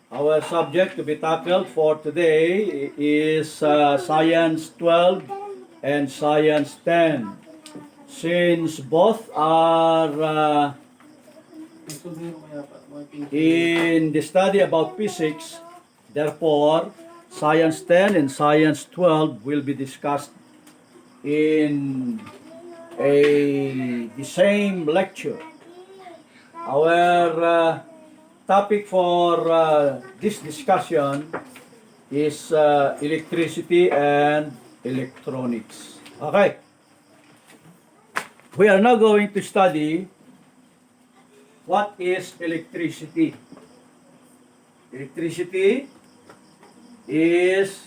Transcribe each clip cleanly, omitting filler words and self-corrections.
Our subject to be tackled for today is Science 12 and Science 10. Since both are in the study about physics, therefore, Science 10 and Science 12 will be discussed in the same lecture. Our topic for this discussion is electricity and electronics. Okay. We are now going to study what is electricity. Electricity is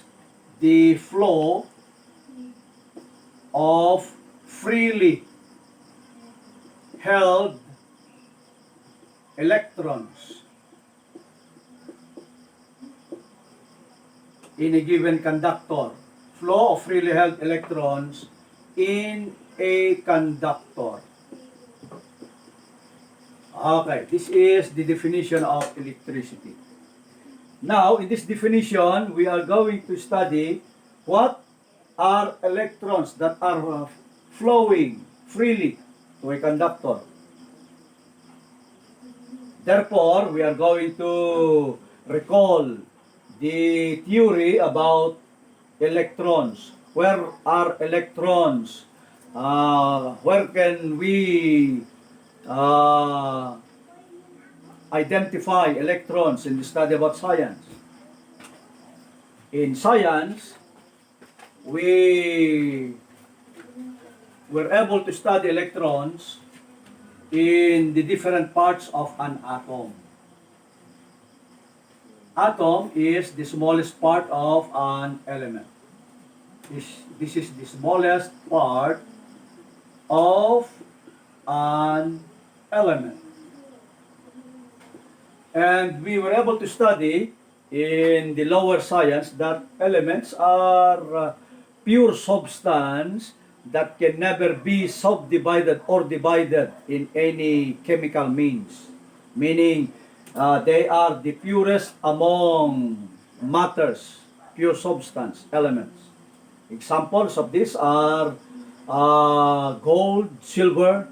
the flow of freely held electrons in a given conductor. Flow of freely held electrons in a conductor. Okay, this is the definition of electricity. Now, in this definition, we are going to study what are electrons that are flowing freely to a conductor. Therefore, we are going to recall the theory about electrons. Where are electrons? Where can we identify electrons in the study about science? In science, we were able to study electrons in the different parts of an atom. Atom is the smallest part of an element. This is the smallest part of an element. And we were able to study in the lower science that elements are pure substance that can never be subdivided or divided in any chemical means. Meaning, they are the purest among matters, pure substance, elements. Examples of this are gold, silver,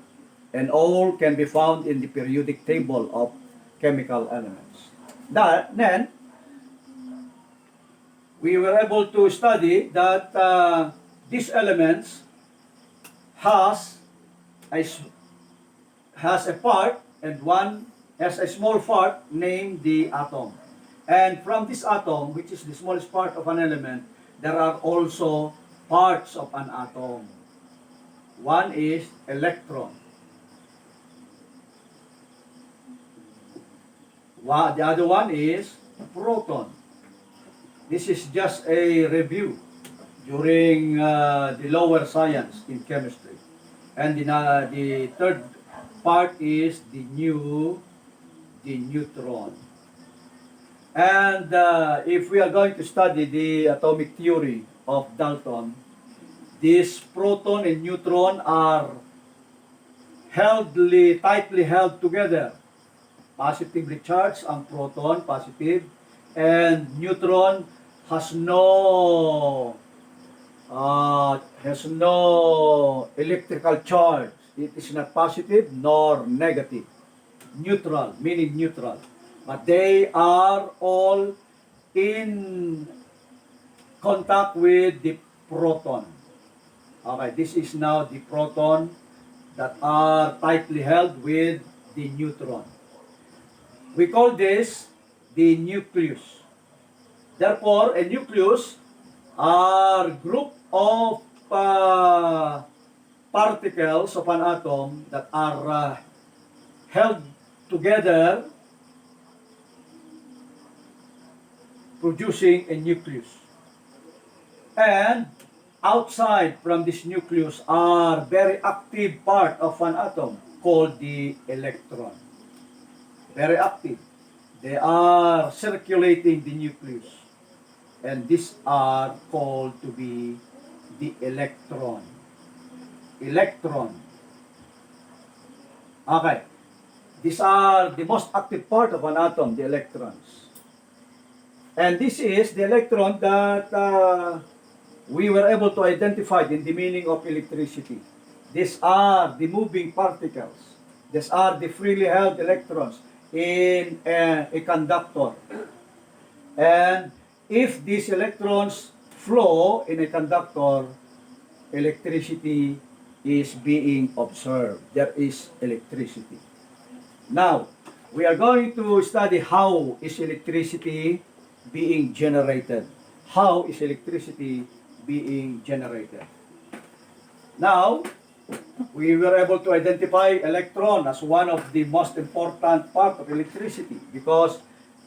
and all can be found in the periodic table of chemical elements. Then, we were able to study that these elements has a part, and one has a small part named the atom. And from this atom, which is the smallest part of an element, there are also parts of an atom. One is electron. The other one is proton. This is just a review during the lower science in chemistry. And the third part is the neutron. And if we are going to study the atomic theory of Dalton, this proton and neutron are tightly held together. Positively charged ang proton, positive, and neutron has no electrical charge. It is not positive nor negative. Neutral, meaning neutral. But they are all in contact with the proton. Okay, this is now the proton that are tightly held with the neutron. We call this the nucleus. Therefore, a nucleus are group of particles of an atom that are held together, producing a nucleus. And outside from this nucleus are very active part of an atom called the electron. Very active. They are circulating the nucleus. And these are called to be the electron. Electron. Okay. These are the most active part of an atom, the electrons. And this is the electron that we were able to identify in the meaning of electricity. These are the moving particles. These are the freely held electrons in a conductor. And if these electrons flow in a conductor, electricity is being observed. There is electricity. Now, we are going to study how is electricity being generated. How is electricity being generated? Now, we were able to identify electron as one of the most important part of electricity because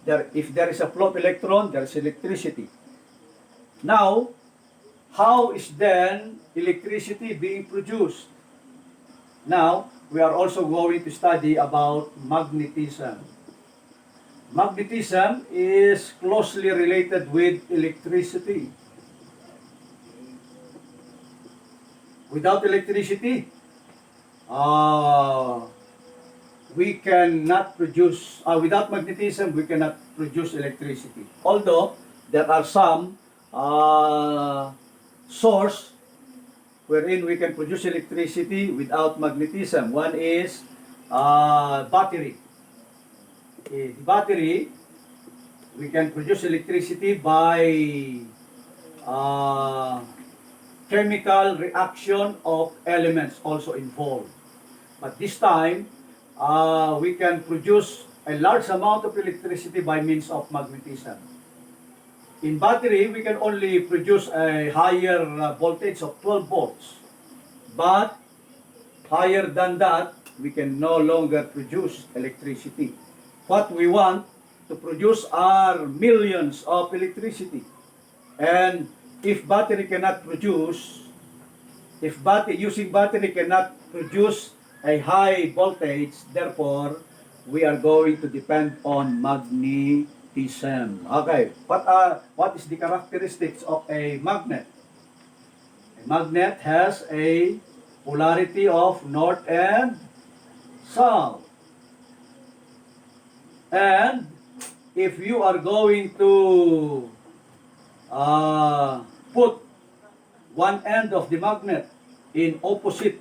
if there is a flow of electron, there is electricity. Now, how is then electricity being produced? Now, we are also going to study about magnetism. Magnetism is closely related with electricity. Without electricity, we cannot produce, without magnetism, we cannot produce electricity. Although, there are some source wherein we can produce electricity without magnetism. One is battery. The battery, we can produce electricity by chemical reaction of elements also involved. But this time, we can produce a large amount of electricity by means of magnetism. In battery, we can only produce a higher voltage of 12 volts. But higher than that, we can no longer produce electricity. What we want to produce are millions of electricity. And if battery cannot produce, using battery cannot produce a high voltage, therefore, we are going to depend on magnetism. Okay, what is the characteristics of a magnet? A magnet has a polarity of north and south. And if you are going to put one end of the magnet in opposite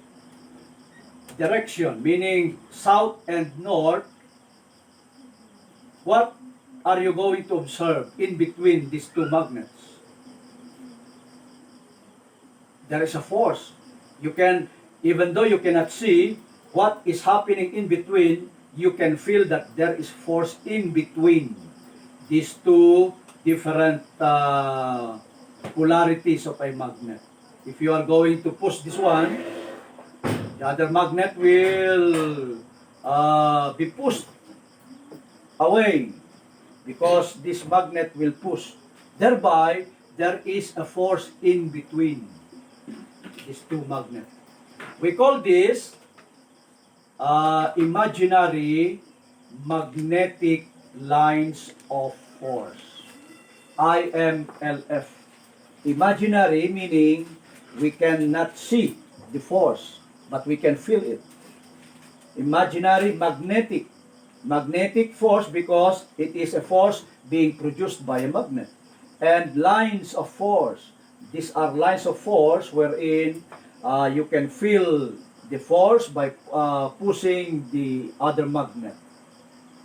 direction, meaning south and north, what are you going to observe in between these two magnets? There is a force. You can, even though you cannot see what is happening in between, you can feel that there is force in between these two different polarities of a magnet. If you are going to push this one, the other magnet will be pushed away because this magnet will push. Thereby, there is a force in between these two magnets. We call this imaginary magnetic lines of force. IMLF. Imaginary meaning we cannot see the force, but we can feel it. Imaginary magnetic. Magnetic force because it is a force being produced by a magnet. And lines of force. These are lines of force wherein you can feel the force by pushing the other magnet.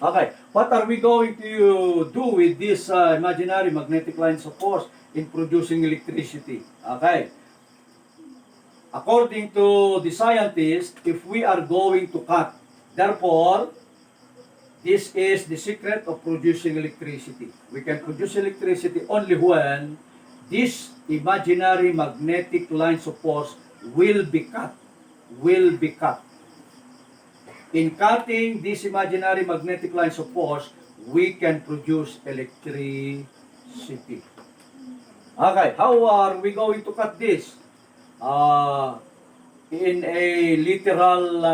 Okay, what are we going to do with these imaginary magnetic lines of force in producing electricity? Okay. According to the scientists, if we are going to cut, therefore, this is the secret of producing electricity. We can produce electricity only when these imaginary magnetic lines of force will be cut. Will be cut. In cutting these imaginary magnetic lines of force, we can produce electricity. Okay, how are we going to cut this? In a literal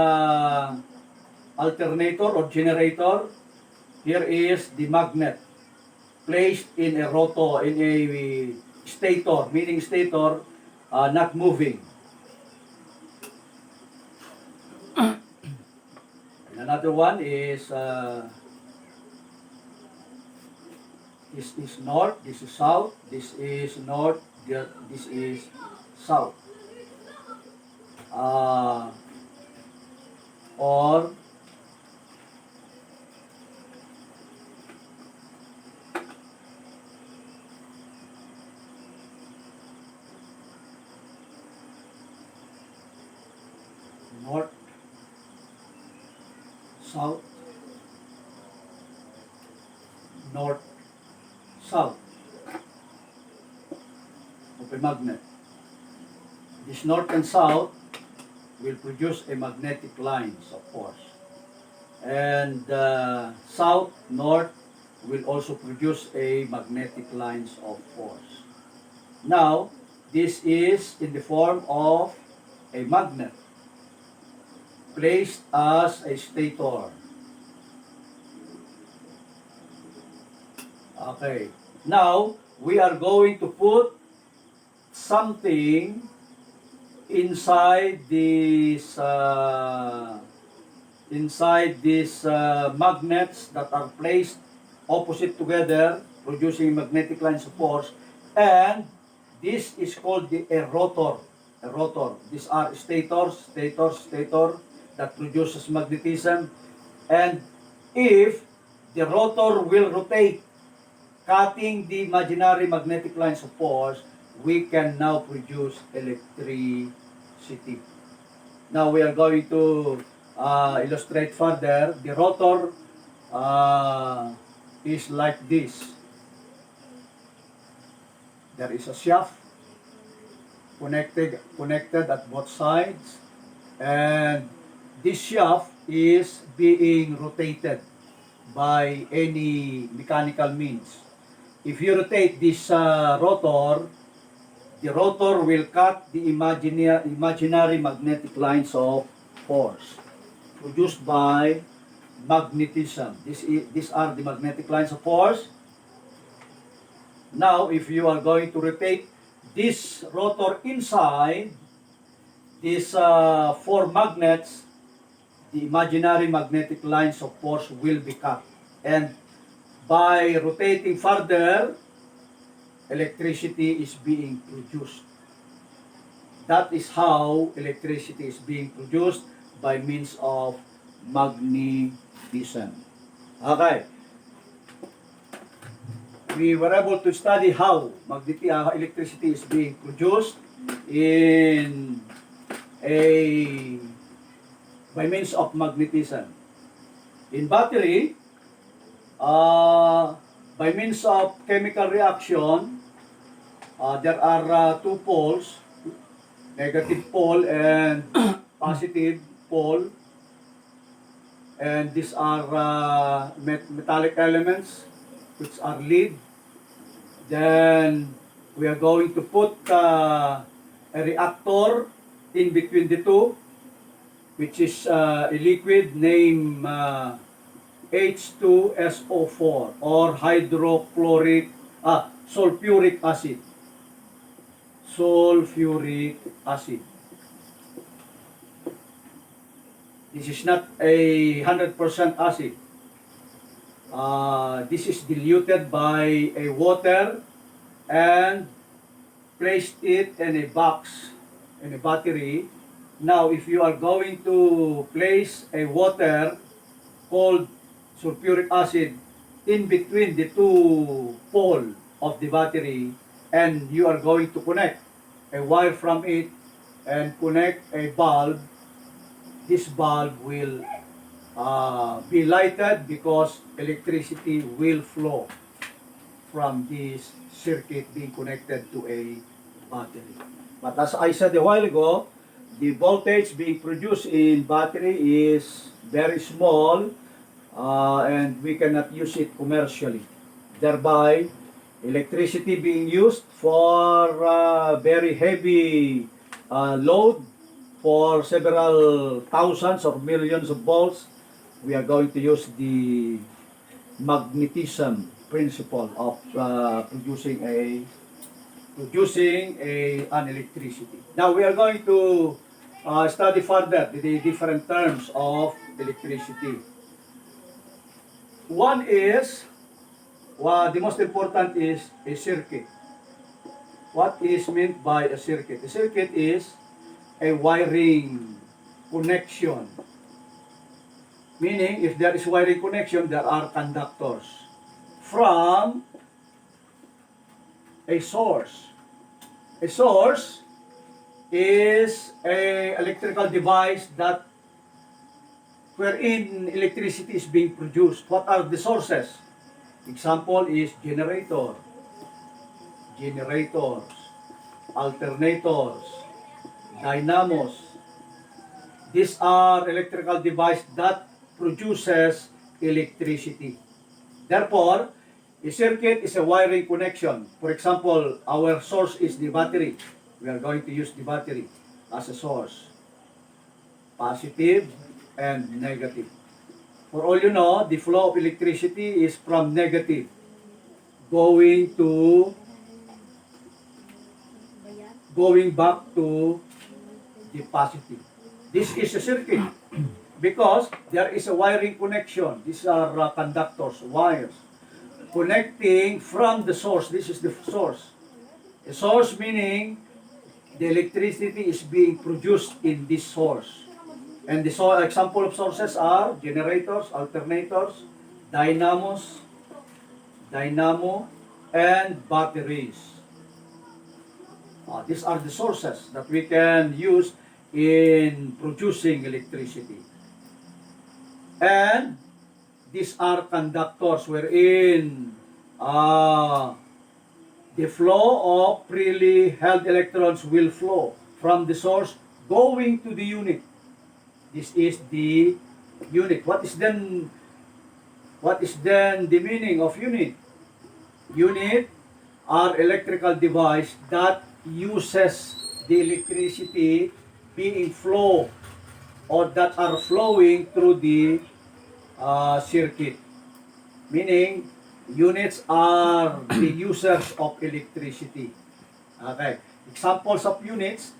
alternator or generator, here is the magnet placed in a rotor, in a stator, meaning stator not moving. And another one is This is north, this is south, this is north, this is south. Or north, south, north, south of a magnet. This north and south will produce a magnetic lines, of course. And south, north will also produce a magnetic lines of force. Now, this is in the form of a magnet placed as a stator. Okay. Now, we are going to put something inside this magnets that are placed opposite together, producing magnetic lines of force, and this is called a rotor. A rotor. These are stator that produces magnetism, and if the rotor will rotate, cutting the imaginary magnetic lines of force, we can now produce electricity. Now we are going to illustrate further. The rotor is like this. There is a shaft connected at both sides, and this shaft is being rotated by any mechanical means. If you rotate this rotor, the rotor will cut the imaginary magnetic lines of force produced by magnetism. These are the magnetic lines of force. Now, if you are going to rotate this rotor inside these four magnets, the imaginary magnetic lines of force will be cut. And by rotating further, electricity is being produced. That is how electricity is being produced, by means of magnetism. Okay. We were able to study how electricity is being produced by means of magnetism. In battery, by means of chemical reaction, there are two poles, negative pole and positive pole, and these are metallic elements, which are lead. Then we are going to put a reactor in between the two, which is a liquid named H2SO4 or sulfuric acid. Sulfuric acid. This is not a 100% acid. This is diluted by a water and placed it in a box, in a battery. Now, if you are going to place a water called sulfuric acid in between the two poles of the battery, and you are going to connect a wire from it and connect a bulb, this bulb will be lighted because electricity will flow from this circuit being connected to a battery. But as I said a while ago, the voltage being produced in battery is very small, and we cannot use it commercially. Thereby, electricity being used for very heavy load for several thousands or millions of volts, we are going to use the magnetism principle of producing an electricity. Now we are going to study further the different terms of electricity. One is The most important is a circuit. What is meant by a circuit? A circuit is a wiring connection. Meaning, if there is wiring connection, there are conductors from a source. A source is a electrical device that wherein electricity is being produced. What are the sources? Example is generators, alternators, dynamos. These are electrical devices that produces electricity. Therefore, a circuit is a wiring connection. For example, our source is the battery. We are going to use the battery as a source. Positive and negative. For all you know, the flow of electricity is from negative going back to the positive. This is a circuit because there is a wiring connection. These are conductors, wires, connecting from the source. This is the source. A source meaning the electricity is being produced in this source. And the example of sources are generators, alternators, dynamo, and batteries. These are the sources that we can use in producing electricity. And these are conductors wherein the flow of freely held electrons will flow from the source going to the unit. This is the unit. What is then the meaning of unit? Unit are electrical device that uses the electricity being flow or that are flowing through the circuit. Meaning, units are the users of electricity. Okay. Examples of units,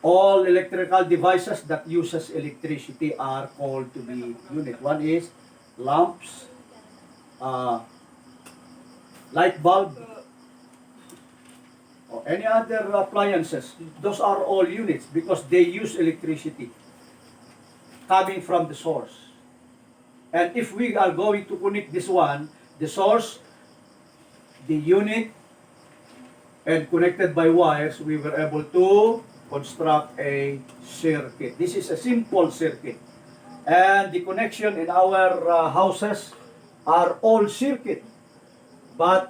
all electrical devices that uses electricity are called to be unit. One is lamps, light bulb, or any other appliances. Those are all units because they use electricity coming from the source. And if we are going to connect this one, the source, the unit, and connected by wires, we were able to construct a circuit. This is a simple circuit. And the connection in our houses are all circuit. But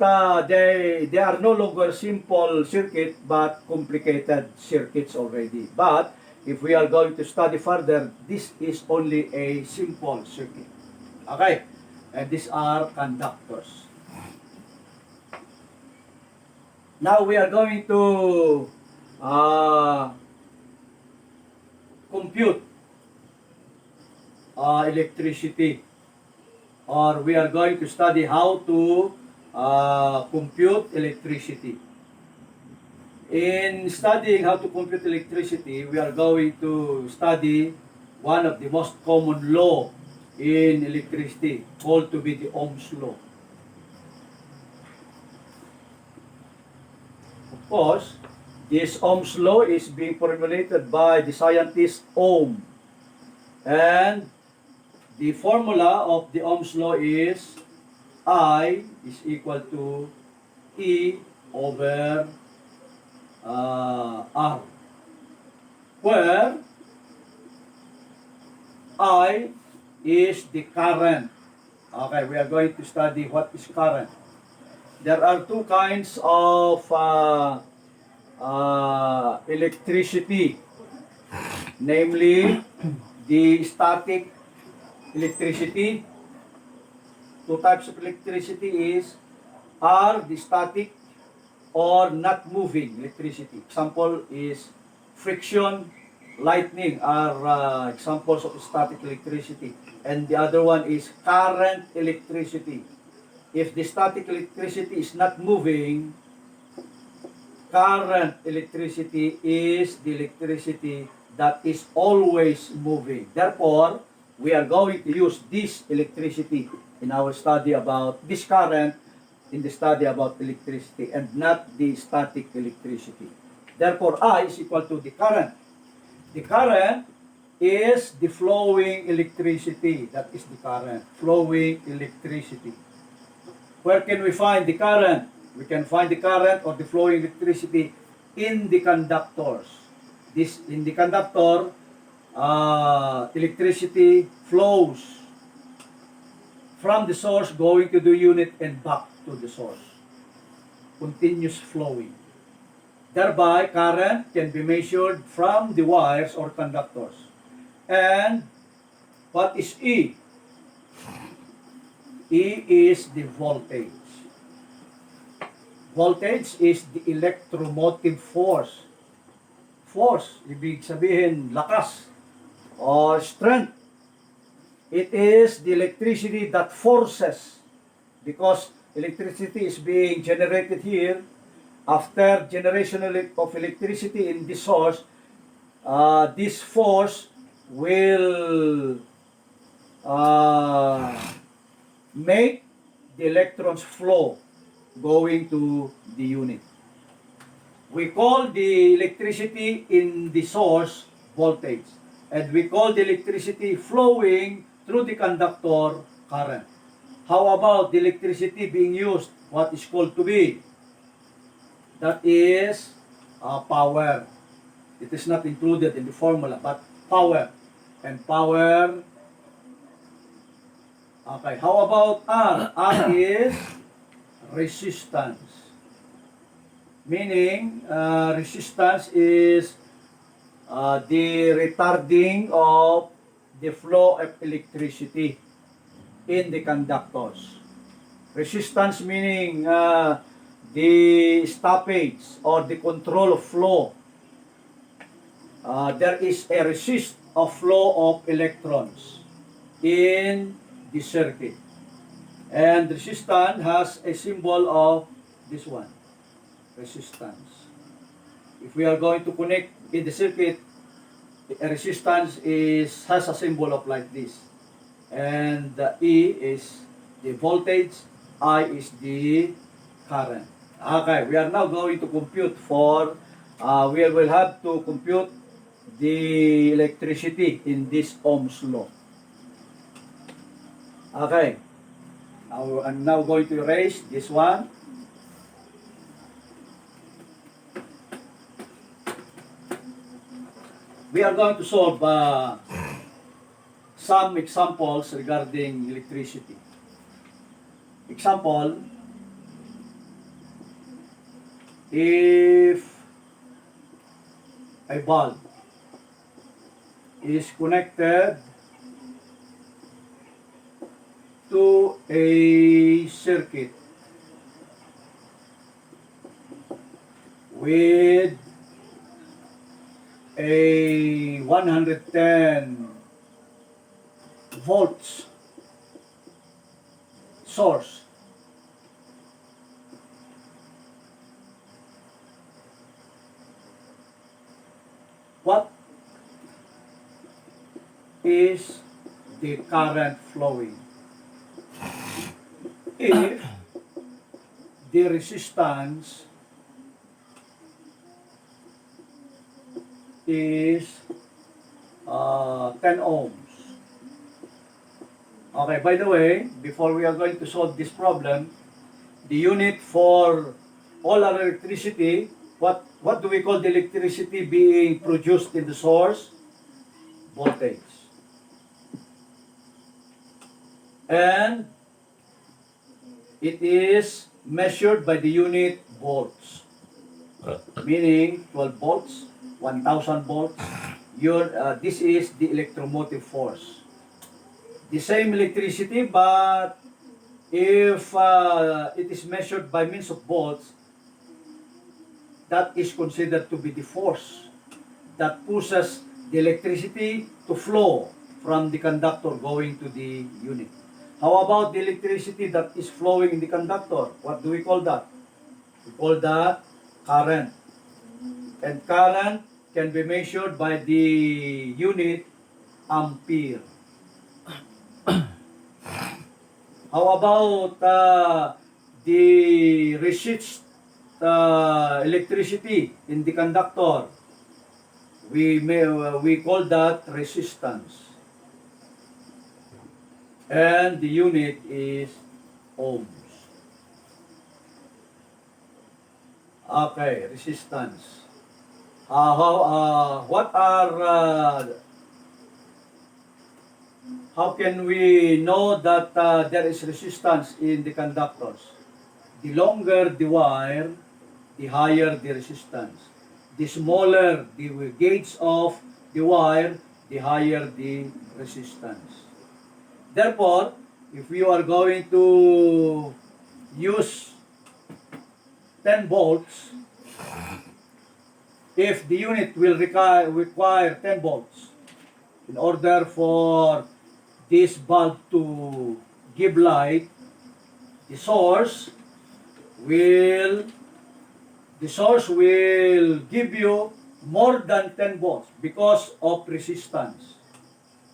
they are no longer simple circuit, but complicated circuits already. But if we are going to study further, this is only a simple circuit. Okay? And these are conductors. Now we are going to compute electricity, or we are going to study how to compute electricity. In studying how to compute electricity, we are going to study one of the most common law in electricity, called to be the Ohm's law. Of course, this Ohm's law is being formulated by the scientist Ohm. And the formula of the Ohm's law is I is equal to E over R, where I is the current. Okay, we are going to study what is current. There are two kinds of electricity, namely the static electricity. Two types of electricity are the static or not moving electricity. Example is friction, lightning are examples of static electricity. And the other one is current electricity. If the static electricity is not moving, current electricity is the electricity that is always moving. Therefore, we are going to use this electricity in our study about this current in the study about electricity and not the static electricity. Therefore, I is equal to the current. The current is the flowing electricity. That is the current, flowing electricity. Where can we find the current? We can find the current or the flowing electricity in the conductors. This in the conductor, electricity flows from the source going to the unit and back to the source. Continuous flowing. Thereby, current can be measured from the wires or conductors. And what is E? E is the voltage. Voltage is the electromotive force. Force, ibig sabihin lakas or strength. It is the electricity that forces, because electricity is being generated here. After generation of electricity in the source, this force will make the electrons flow going to the unit. We call the electricity in the source voltage, and we call the electricity flowing through the conductor current. How about the electricity being used? What is called to be? That is power. It is not included in the formula, but power. And power. Okay, how about R? R is resistance. Meaning, resistance is the retarding of the flow of electricity in the conductors. Resistance meaning the stoppage or the control of flow. There is a resist of flow of electrons in the circuit. And resistance has a symbol of this one, resistance. If we are going to connect in the circuit, a resistance has a symbol of like this. And the E is the voltage, I is the current. Okay, we are now going to compute we will have to compute the electricity in this Ohm's law. Okay, I'm now going to erase this one. We are going to solve some examples regarding electricity. Example, if a bulb is connected to a circuit with a 110 volts source, what is the current flowing? If the resistance is 10 ohms. Okay, by the way, before we are going to solve this problem, the unit for all our electricity, what do we call the electricity being produced in the source? Voltage. And it is measured by the unit volts. Meaning 12 volts, 1000 volts. This is the electromotive force. The same electricity, but if it is measured by means of volts, that is considered to be the force that pushes the electricity to flow from the conductor going to the unit. How about the electricity that is flowing in the conductor? What do we call that? We call that current. And current can be measured by the unit ampere. How about the resist electricity in the conductor. We call that resistance. And the unit is ohms. Okay, resistance. How can we know that there is resistance in the conductors? The longer the wire, the higher the resistance. The smaller the gauge of the wire, the higher the resistance. Therefore, if you are going to use 10 volts, if the unit will require 10 volts in order for this bulb to give light, the source will give you more than 10 volts because of resistance.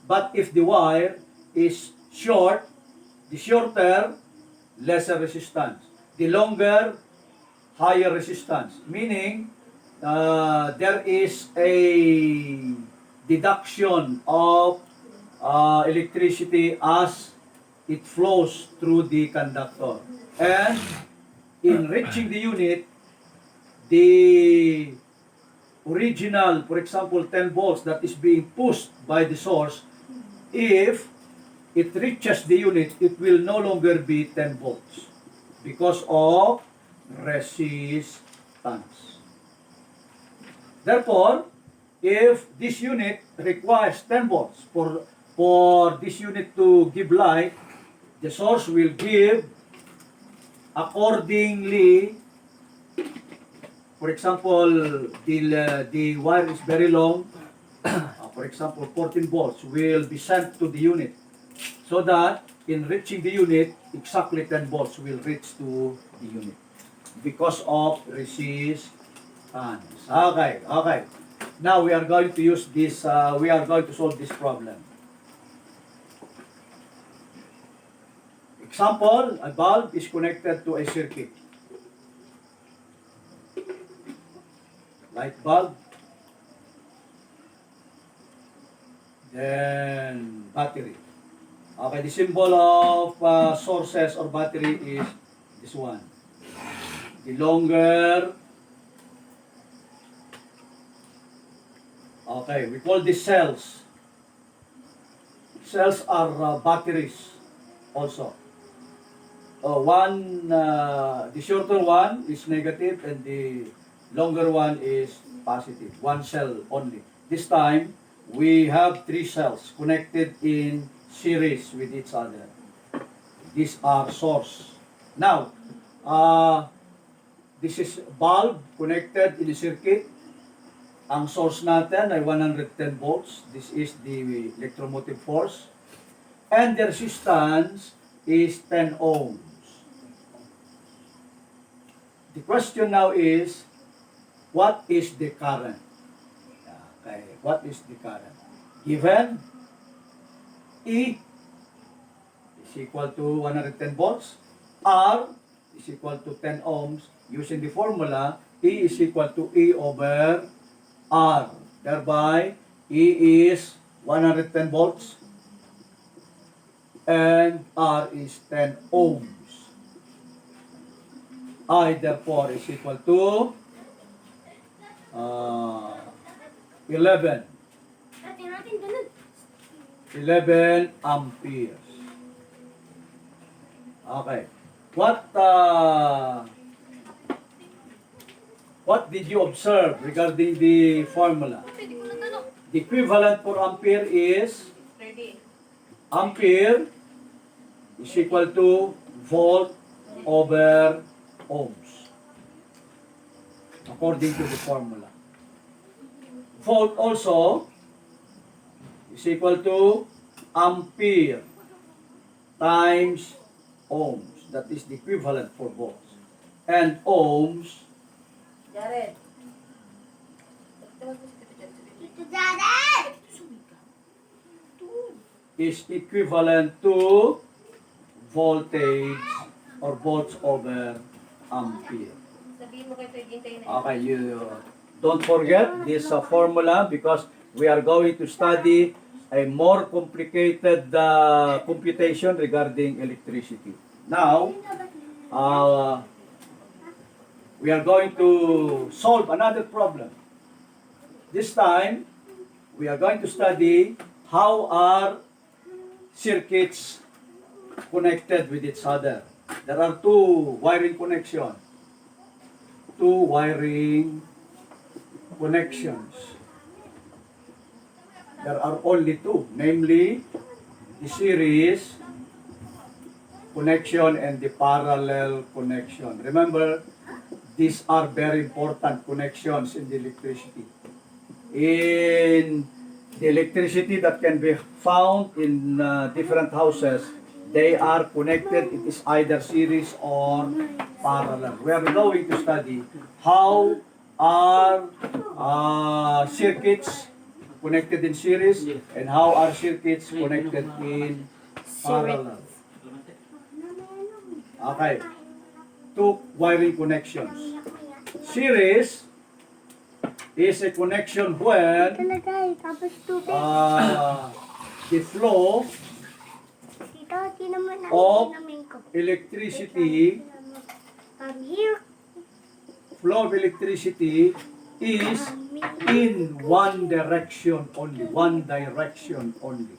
But if the wire is short, the shorter, lesser resistance. The longer, higher resistance. Meaning, there is a deduction of electricity as it flows through the conductor. And in reaching the unit, the original, for example, 10 volts that is being pushed by the source, if it reaches the unit, it will no longer be 10 volts because of resistance. Therefore, if this unit requires 10 volts for this unit to give light, the source will give accordingly. For example, the wire is very long. For example, 14 volts will be sent to the unit so that in reaching the unit, exactly 10 volts will reach to the unit because of resistance. Okay. Now we are going to use this, we are going to solve this problem. Example, a bulb is connected to a circuit. Light bulb, then battery. Okay, the symbol of sources or battery is this one. The longer, okay, we call these cells. Cells are batteries also. The shorter one is negative and the longer one is positive. One cell only. This time, we have 3 cells connected in series with each other. These are source. Now, this is bulb connected in a circuit. Ang source natin ay 110 volts. This is the electromotive force. And the resistance is 10 ohms. The question now is, what is the current? Okay, what is the current? Given E is equal to 110 volts, R is equal to 10 ohms. Using the formula, E is equal to E over R. Thereby, E is 110 volts and R is 10 ohms. I therefore is equal to 11 amperes. Okay. What did you observe regarding the formula? The equivalent for ampere is ampere is equal to volt over ohms, according to the formula. Volt also is equal to ampere times ohms. That is the equivalent for volts. And ohms is equivalent to voltage or volts over ampere. Sabihin mo kay Pwede hintayin na Okay, you don't forget this formula because we are going to study a more complicated computation regarding electricity. Now, we are going to solve another problem. This time, we are going to study how are circuits connected with each other. There are two wiring connections. Two wiring connections. There are only two, namely the series connection and the parallel connection. Remember, these are very important connections in the electricity. In the electricity that can be found in different houses, they are connected. It is either series or parallel. We are going to study how are circuits connected in series and how are circuits connected in parallel. Okay. Two wiring connections. Series is a connection when the flow of electricity is in one direction only. One direction only.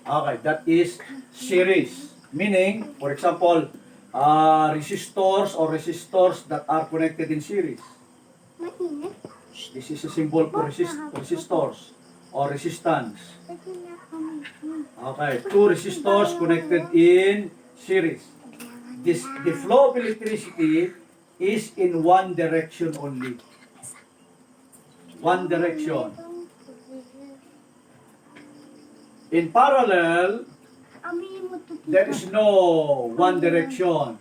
Okay, that is series. Meaning, for example, resistors that are connected in series. This is a symbol for resistors or resistance. Okay, two resistors connected in series. The flow of electricity is in one direction only. One direction. In parallel, there is no one direction.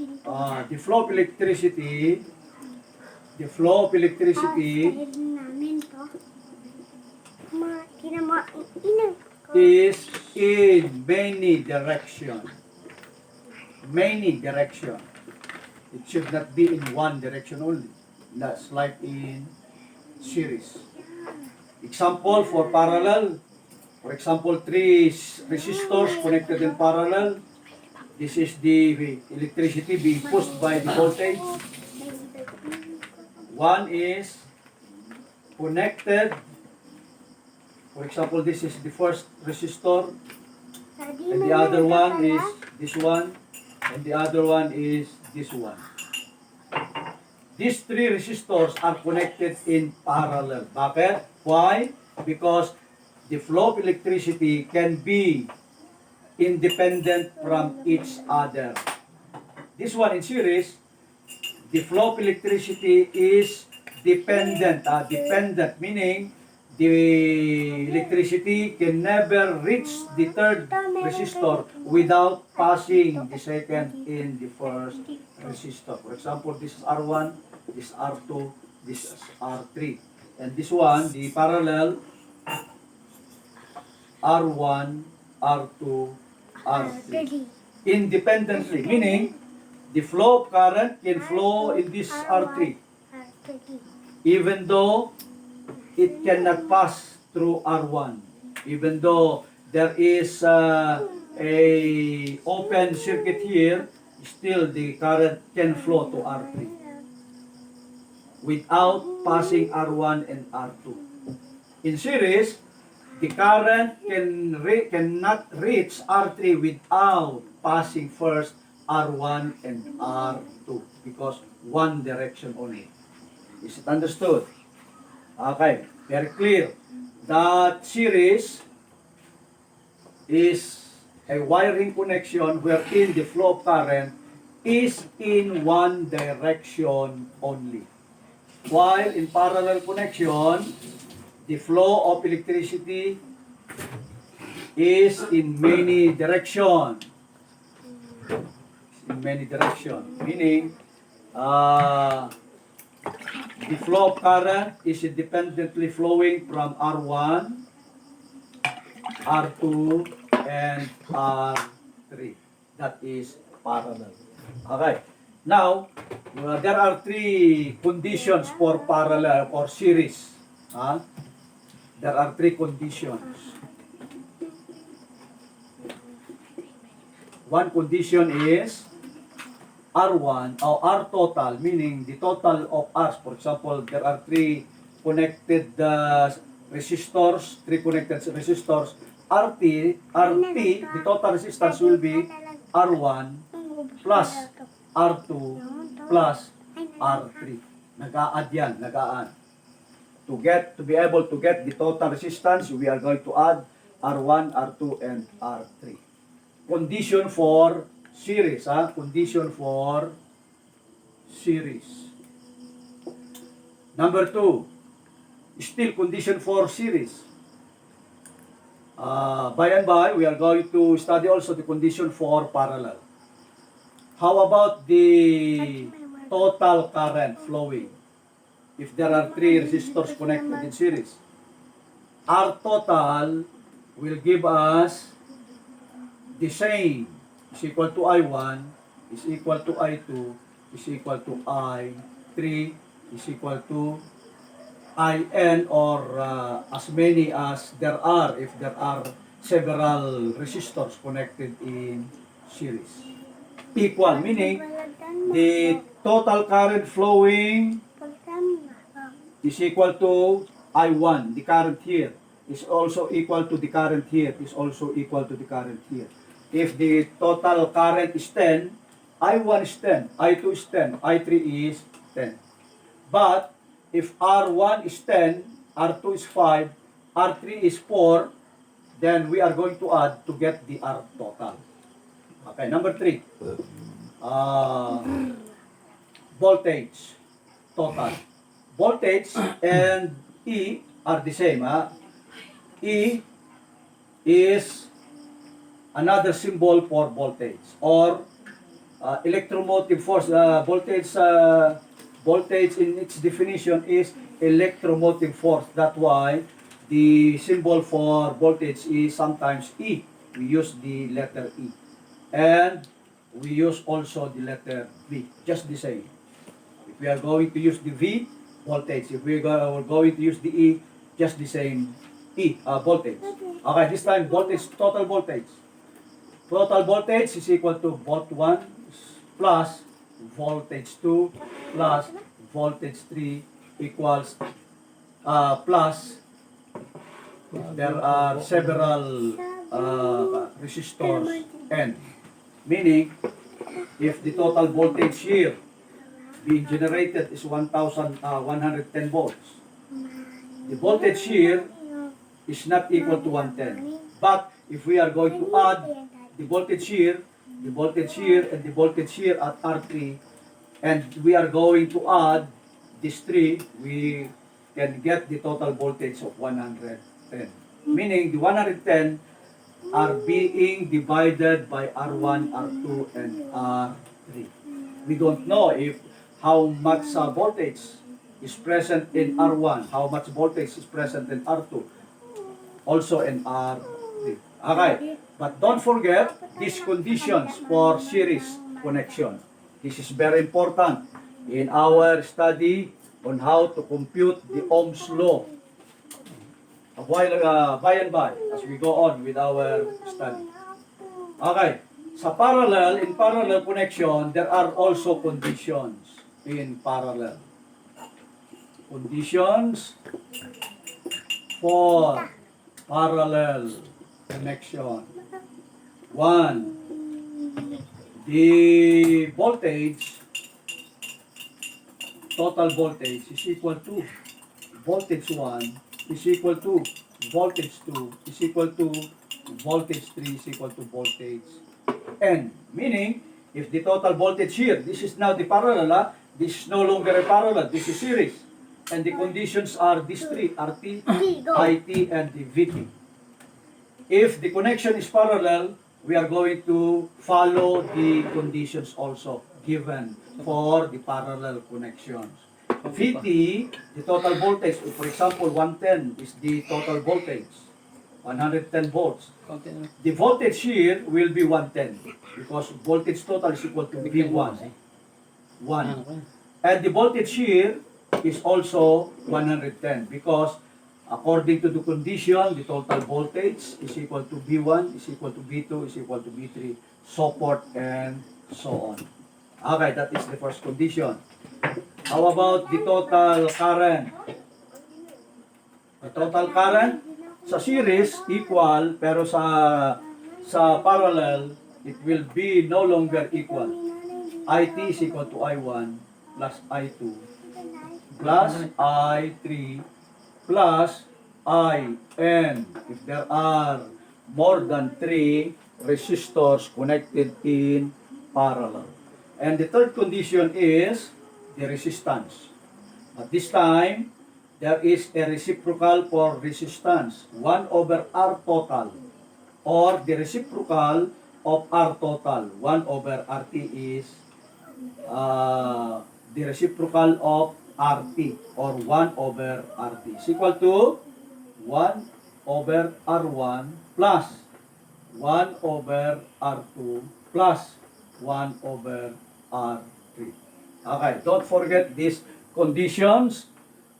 The flow of electricity is in many directions. Many directions. It should not be in one direction only. That's like in series. Example for parallel. For example, three resistors connected in parallel. This is the electricity being pushed by the voltage. One is connected. For example, this is the first resistor. And the other one is this one. And the other one is this one. These three resistors are connected in parallel. Bakit? Why? Because the flow of electricity can be independent from each other. This one in series, the flow of electricity is dependent. Dependent meaning the electricity can never reach the third resistor without passing the second in the first resistor. For example, this is R1, this is R2, this is R3. And this one, the parallel, R1, R2, R3. Independently, meaning the flow of current can flow in this R3. Even though it cannot pass through R1. Even though there is a open circuit here, still the current can flow to R3 without passing R1 and R2. In series, the current cannot reach R3 without passing first R1 and R2 because one direction only. Is it understood? Okay, very clear. That series is a wiring connection wherein the flow of current is in one direction only. While in parallel connection, the flow of electricity is in many directions. In many directions, meaning the flow of current is independently flowing from R1, R2, and R3. That is parallel. Okay. Now, there are three conditions for parallel or series. There are three conditions. One condition is R1 or R total, meaning the total of R's. For example, there are three connected resistors, RT, the total resistance will be R1 plus R2 plus R3. Nag-a-add yan, nag-a-add. To be able to get the total resistance, we are going to add R1, R2, and R3. Condition for series, condition for series. Number 2, still condition for series. By and by, we are going to study also the condition for parallel. How about the total current flowing? If there are three resistors connected in series, R total will give us the same, is equal to I1, is equal to I2, is equal to I3, is equal to IN, or as many as there are if there are several resistors connected in series. Equal, meaning the total current flowing is equal to I1, the current here, is also equal to the current here, is also equal to the current here. If the total current is 10, I1 is 10, I2 is 10, I3 is 10. But if R1 is 10, R2 is 5, R3 is 4, then we are going to add to get the R total. Okay, number 3. Voltage total. Voltage and E are the same. E is another symbol for voltage or electromotive force. Voltage in its definition is electromotive force. That's why the symbol for voltage is sometimes E. We use the letter E. And we use also the letter V. Just the same. If we are going to use the V, voltage. If we are going to use the E, just the same E, voltage. Okay, this time voltage, total voltage. Total voltage is equal to volt 1 plus voltage 2 plus voltage 3 equals plus there are several resistors N. Meaning, if the total voltage here being generated is 1,110 volts, the voltage here is not equal to 110. But if we are going to add the voltage here, the voltage here, and the voltage here at R3, and we are going to add these three, we can get the total voltage of 110. Meaning the 110 are being divided by R1, R2, and R3. We don't know if how much voltage is present in R1, how much voltage is present in R2, also in R3. Okay, but don't forget these conditions for series connection. This is very important in our study on how to compute the Ohm's law. By and by, as we go on with our study. Okay, in parallel connection, there are also conditions in parallel. Conditions for parallel connection. 1. The voltage, total voltage is equal to voltage 1 is equal to voltage 2 is equal to voltage 3 is equal to voltage N. Meaning, if the total voltage here, this is now the parallel, this is no longer a parallel, this is series. And the conditions are these three, RT, IT, and the VT. If the connection is parallel, we are going to follow the conditions also given for the parallel connections. VT, the total voltage, for example, 110 is the total voltage. 110 volts. Konti na. The voltage here will be 110 because voltage total is equal to V1. 1. Ano ko yun? And the voltage here is also 110 because according to the condition, the total voltage is equal to V1, is equal to V2, is equal to V3, so forth and so on. Okay, that is the first condition. How about the total current? The total current sa series equal, pero sa parallel it will be no longer equal. IT is equal to I1 plus I2 plus I3 plus IN if there are more than 3 resistors connected in parallel. And the third condition is the resistance. At this time, there is a reciprocal for resistance, 1 over R total, or the reciprocal of R total, 1 over RT is the reciprocal of RT, or 1 over RT, is equal to 1 over R1 plus 1 over R2 plus 1 over R3. Okay, don't forget these conditions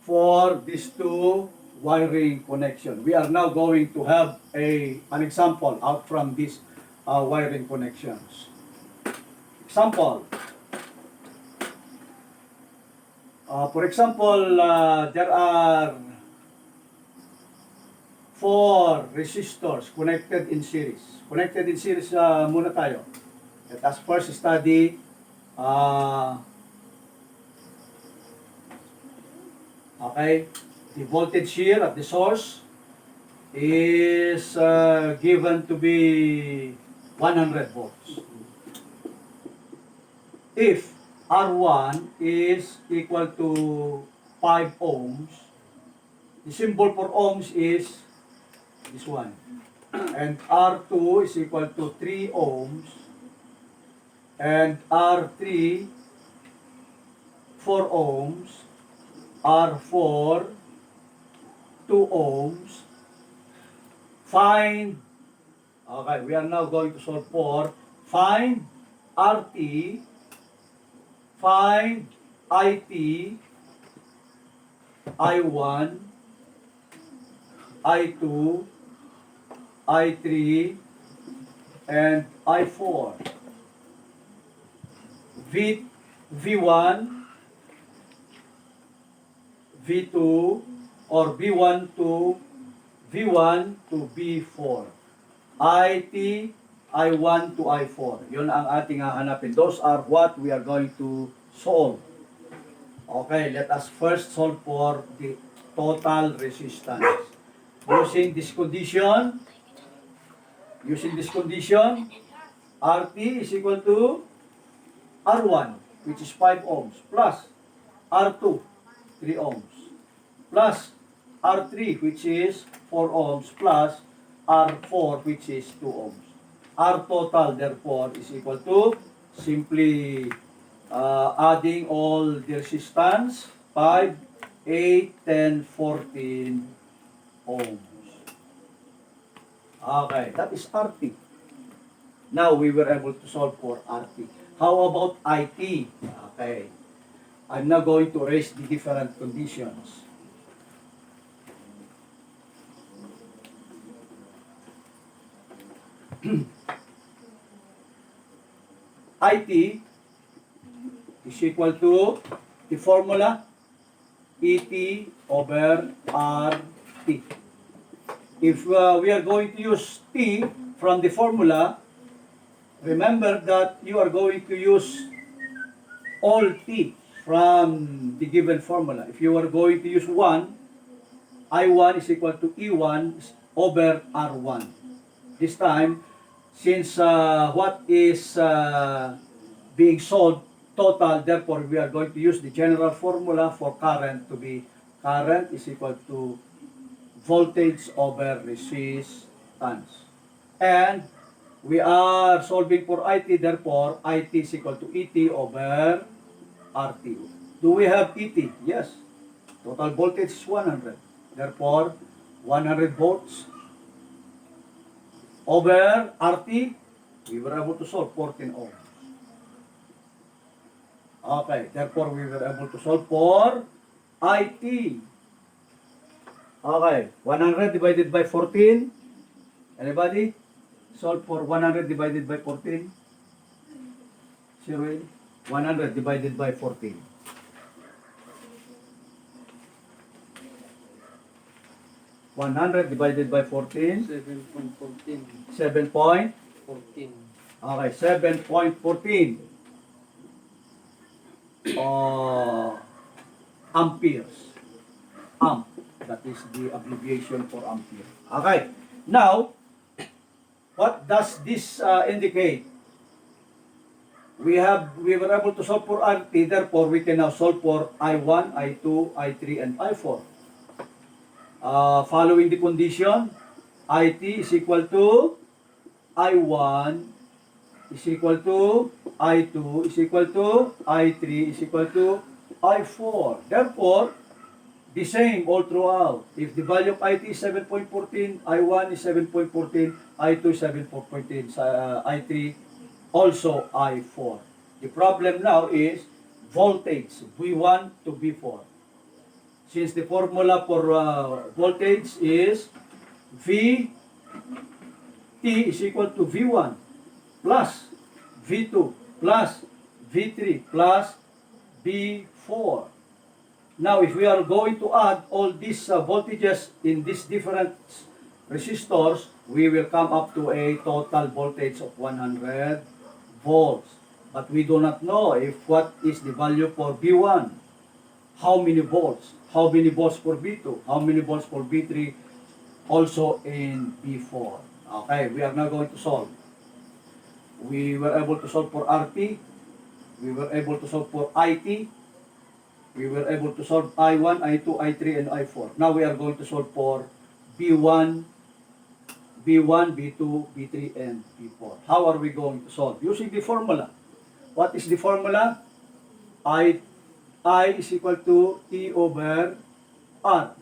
for these two wiring connection. We are now going to have an example out from these wiring connections. Example. For example, there are 4 resistors connected in series. Connected in series muna tayo. Let us first study okay, the voltage here at the source is given to be 100 volts. If R1 is equal to 5 ohms, the symbol for ohms is this one. And R2 is equal to 3 ohms. And R3, 4 ohms. R4, 2 ohms. Find, okay, we are now going to solve for, find RT, find IT, I1, I2, I3, and I4. V1, V2, or V1 to V4. IT, I1 to I4. Yun ang ating hahanapin. Those are what we are going to solve. Okay, let us first solve for the total resistance. Using this condition, RT is equal to R1, which is 5 ohms, plus R2, 3 ohms, plus R3, which is 4 ohms, plus R4, which is 2 ohms. R total, therefore, is equal to simply adding all the resistance, 5, 8, 10, 14 ohms. Okay, that is RT. Now, we were able to solve for RT. How about IT? Okay. I'm now going to raise the different conditions. IT is equal to the formula ET over RT. If we are going to use T from the formula, remember that you are going to use all T from the given formula. If you are going to use 1, I1 is equal to E1 over R1. This time, since what is being solved total, therefore we are going to use the general formula for current to be current is equal to voltage over resistance. And we are solving for IT, therefore IT is equal to ET over RT. Do we have ET? Yes. Total voltage is 100. Therefore, 100 volts over RT, we were able to solve 14 ohms. Okay, therefore we were able to solve for IT. Okay, 100 divided by 14. Anybody? Solve for 100 divided by 14. Zero. 100 divided by 14. 100 divided by 14. 7.14. 7 point. 14. Okay, 7.14 amperes. Amp. That is the abbreviation for ampere. Okay. Now, what does this indicate? We were able to solve for RT, therefore we can now solve for I1, I2, I3, and I4. Following the condition, IT is equal to I1 is equal to I2 is equal to I3 is equal to I4. Therefore, the same all throughout. If the value of IT is 7.14, I1 is 7.14, I2 is 7.14, I3 also I4. The problem now is voltage V1 to V4. Since the formula for voltage is V T is equal to V1 plus V2 plus V3 plus V4. Now, if we are going to add all these voltages in these different resistors, we will come up to a total voltage of 100 volts. But we do not know if what is the value for V1. How many volts? How many volts for V2? How many volts for V3? Also in V4. Okay, we are now going to solve. We were able to solve for RT. We were able to solve for IT. We were able to solve I1, I2, I3, and I4. Now we are going to solve for B1, B2, B3, and B4. How are we going to solve? Using the formula. What is the formula? I is equal to E over R.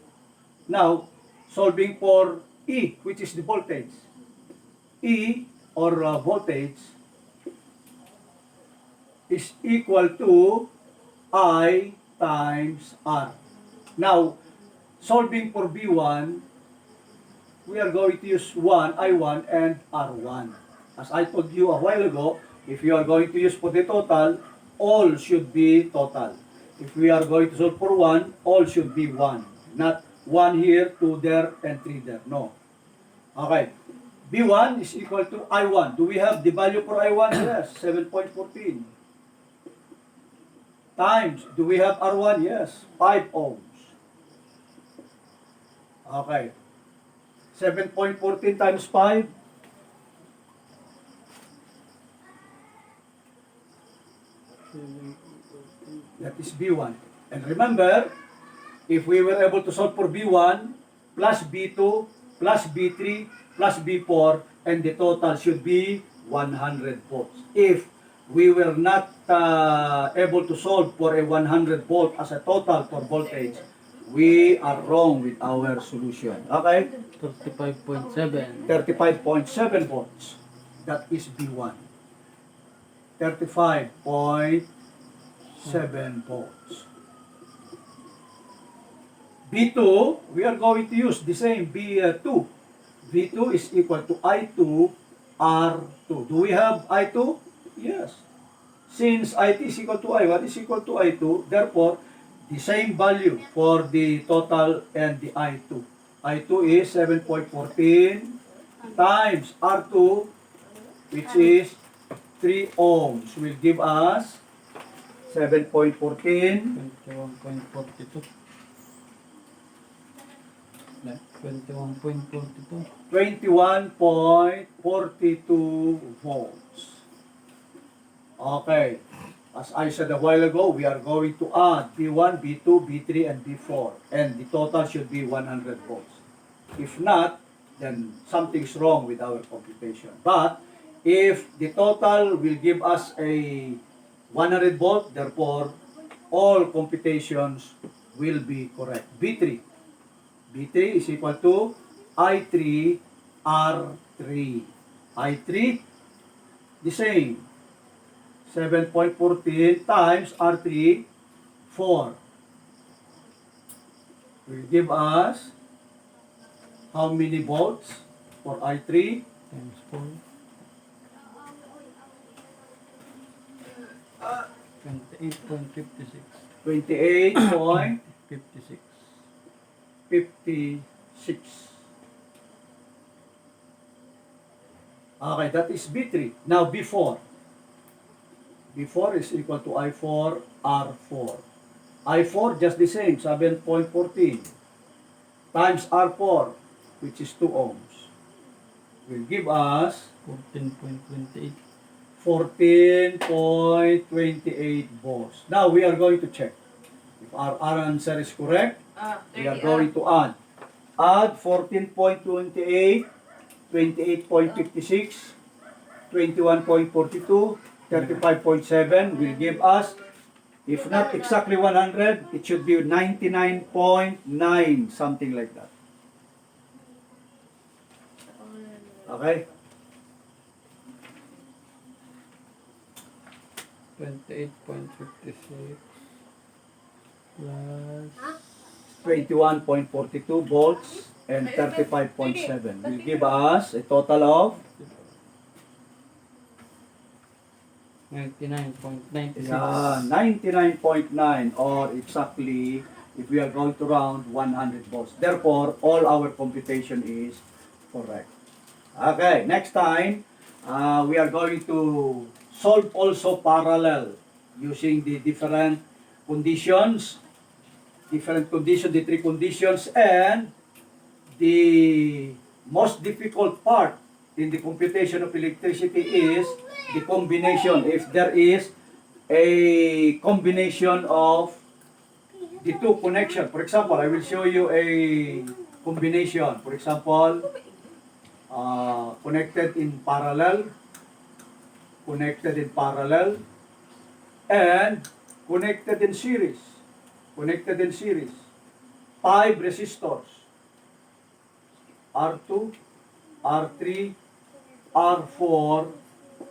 Now, solving for E, which is the voltage. E, or voltage, is equal to I times R. Now, solving for B1, we are going to use I1 and R1. As I told you a while ago, if you are going to use for the total, all should be total. If we are going to solve for 1, all should be 1. Not 1 here, 2 there, and 3 there. No. Okay. B1 is equal to I1. Do we have the value for I1? Yes, 7.14. Times, do we have R1? Yes, 5 ohms. Okay. 7.14 times 5. That is B1. And remember, if we were able to solve for B1 plus B2 plus B3 plus B4, and the total should be 100 volts. If we were not able to solve for a 100 volt as a total for voltage, we are wrong with our solution. Okay? 35.7. 35.7 volts. That is B1. 35.7 volts. B2, we are going to use the same B2. V2 is equal to I2 R2. Do we have I2? Yes. Since IT is equal to I1 is equal to I2, therefore, the same value for the total and the I2. I2 is 7.14 times R2, which is 3 ohms, will give us 7.14 21.42. 21.42. 21.42 volts. Okay. As I said a while ago, we are going to add B1, B2, B3, and B4. And the total should be 100 volts. If not, then something's wrong with our computation. But if the total will give us a 100 volt, therefore, all computations will be correct. B3. B3 is equal to I3 R3. I3, the same. 7.14 times R3, 4. Will give us how many volts for I3? Times 4. 28.56. 28.56. 56. Okay, that is B3. Now B4. B4 is equal to I4 R4. I4 just the same, 7.14 times R4, which is 2 ohms, will give us 14.28. 14.28 volts. Now we are going to check if our answer is correct. We are going to add 14.28, 28.56, 21.42, 35.7 will give us, if not exactly 100, it should be 99.9, something like that. Okay? 28.56 plus 21.42 volts and 35.7 will give us a total of 99.96. 99.9, or exactly, if we are going to round, 100 volts. Therefore, all our computation is correct. Okay, next time, we are going to solve also parallel using the different conditions, the three conditions, and the most difficult part in the computation of electricity is the combination. If there is a combination of the two connections. For example, I will show you a combination. For example, connected in parallel, and connected in series. Connected in series. 5 resistors. R2, R3, R4,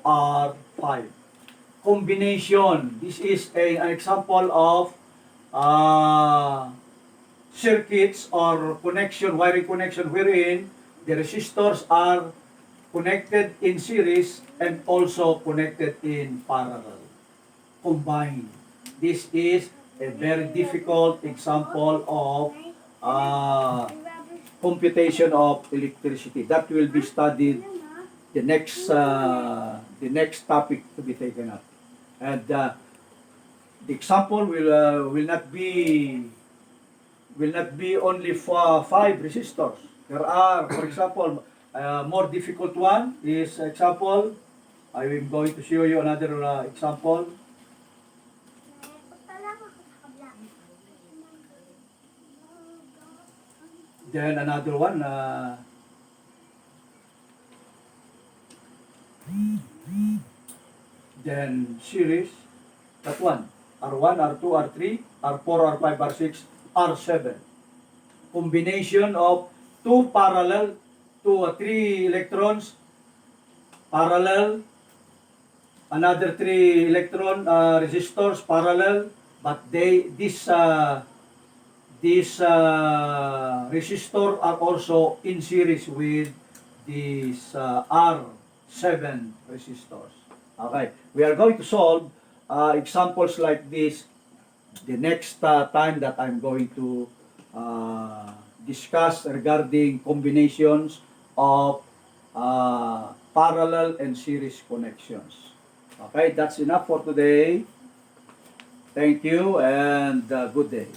R5. Combination. This is an example of circuits or connection, wiring connection, wherein the resistors are connected in series and also connected in parallel, combined. This is a very difficult example of computation of electricity. That will be studied the next topic to be taken up. And the example will not be only for 5 resistors. There are, for example, more difficult one is example. I am going to show you another example. Then another one. Then series. That one. R1, R2, R3, R4, R5, R6, R7. Combination of two parallel, three electrons, parallel, another 3 electron resistors parallel, but this resistor are also in series with these R7 resistors. Okay, we are going to solve examples like this the next time that I'm going to discuss regarding combinations of parallel and series connections. Okay, that's enough for today. Thank you and good day.